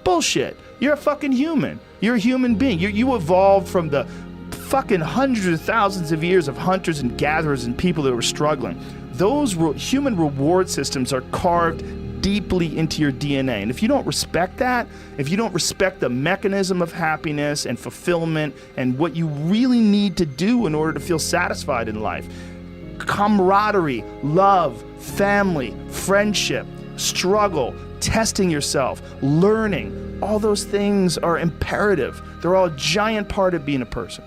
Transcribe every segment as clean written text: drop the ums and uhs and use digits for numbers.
Bullshit. You're a fucking human. You're a human being. You evolved from the fucking hundreds of thousands of years of hunters and gatherers and people that were struggling. Those human reward systems are carved deeply into your DNA. And if you don't respect that, if you don't respect the mechanism of happiness and fulfillment and what you really need to do in order to feel satisfied in life, camaraderie, love, family, friendship, struggle, testing yourself, learning, all those things are imperative. They're all a giant part of being a person.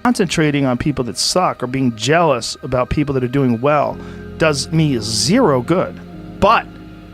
Concentrating on people that suck or being jealous about people that are doing well does me zero good. But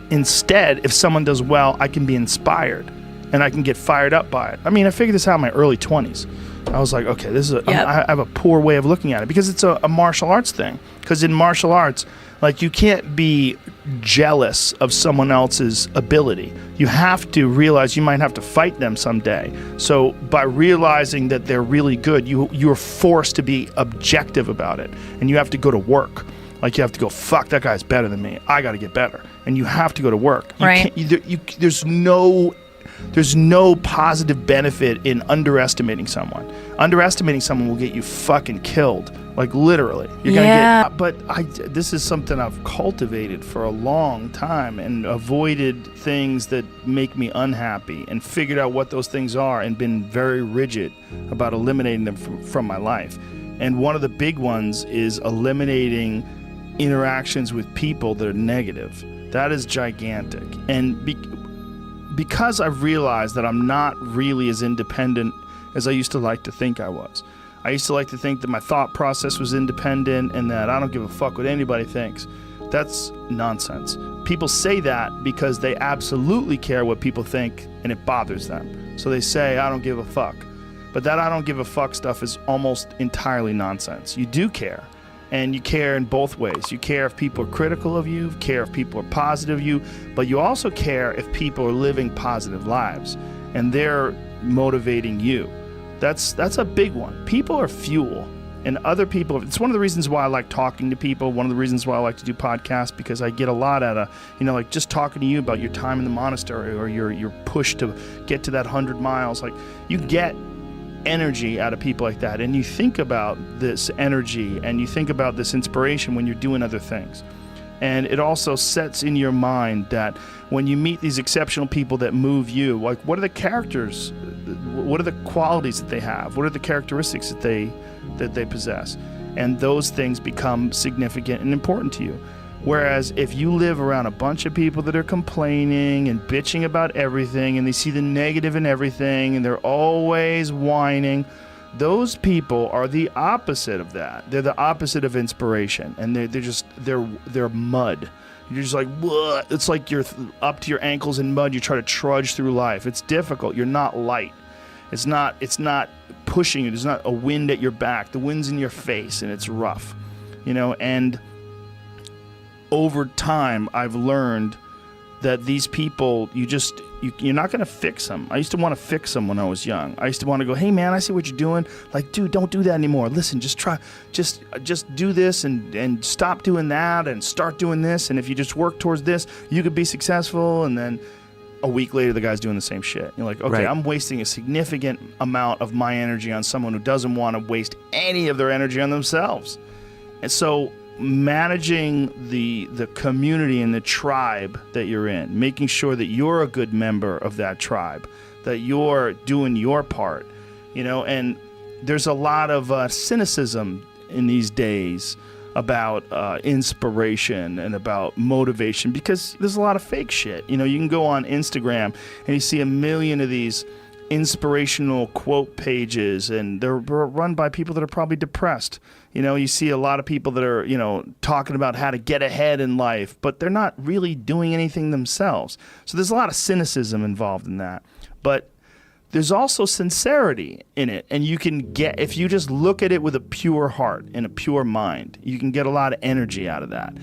instead, if someone does well, I can be inspired and I can get fired up by it. I mean, I figured this out in my early 20s. I was like, okay, this is I have a poor way of looking at it because it's a martial arts thing. Because in martial arts, like, you can't be jealous of someone else's ability. You have to realize you might have to fight them someday. So by realizing that they're really good, you're forced to be objective about it. And you have to go to work. Like, you have to go, fuck, that guy's better than me. I got to get better. And you have to go to work. Right. There's no positive benefit in underestimating someone. Underestimating someone will get you fucking killed. Like, literally. You're gonna get. But this is something I've cultivated for a long time and avoided things that make me unhappy and figured out what those things are and been very rigid about eliminating them from my life. And one of the big ones is eliminating interactions with people that are negative. That is gigantic. And because I've realized that I'm not really as independent as I used to like to think I was. I used to like to think that my thought process was independent and that I don't give a fuck what anybody thinks. That's nonsense. People say that because they absolutely care what people think and it bothers them. So they say, I don't give a fuck. But that I don't give a fuck stuff is almost entirely nonsense. You do care. And you care in both ways. You care if people are critical of you, care if people are positive of you, but you also care if people are living positive lives and they're motivating you. That's a big one. People are fuel, and other people, it's one of the reasons why I like talking to people, one of the reasons why I like to do podcasts, because I get a lot out of, like just talking to you about your time in the monastery or your push to get to that 100 miles. Like, you get energy out of people like that, and you think about this energy and you think about this inspiration when you're doing other things. And it also sets in your mind that when you meet these exceptional people that move you, like, what are the characters, what are the qualities that they have, what are the characteristics that they possess, and those things become significant and important to you. Whereas if you live around a bunch of people that are complaining and bitching about everything and they see the negative in everything and they're always whining, those people are the opposite of that. They're the opposite of inspiration, and they're mud. You're just like, what? It's like you're up to your ankles in mud. You try to trudge through life. It's difficult. You're not light. It's not pushing you. There's not a wind at your back. The wind's in your face, and it's rough, and over time, I've learned that these people, you're not going to fix them. I used to want to fix them when I was young. I used to want to go, hey man, I see what you're doing. Like, dude, don't do that anymore. Listen, just do this and stop doing that and start doing this. And if you just work towards this, you could be successful. And then a week later, the guy's doing the same shit. You're like, okay, right. I'm wasting a significant amount of my energy on someone who doesn't want to waste any of their energy on themselves. And so managing the community and the tribe that you're in, making sure that you're a good member of that tribe, that you're doing your part, and there's a lot of cynicism in these days about inspiration and about motivation, because there's a lot of fake shit. You can go on Instagram and you see a million of these inspirational quote pages, and they're run by people that are probably depressed. You see a lot of people that are, talking about how to get ahead in life, but they're not really doing anything themselves. So there's a lot of cynicism involved in that. But there's also sincerity in it, and you can get, if you just look at it with a pure heart and a pure mind, you can get a lot of energy out of that.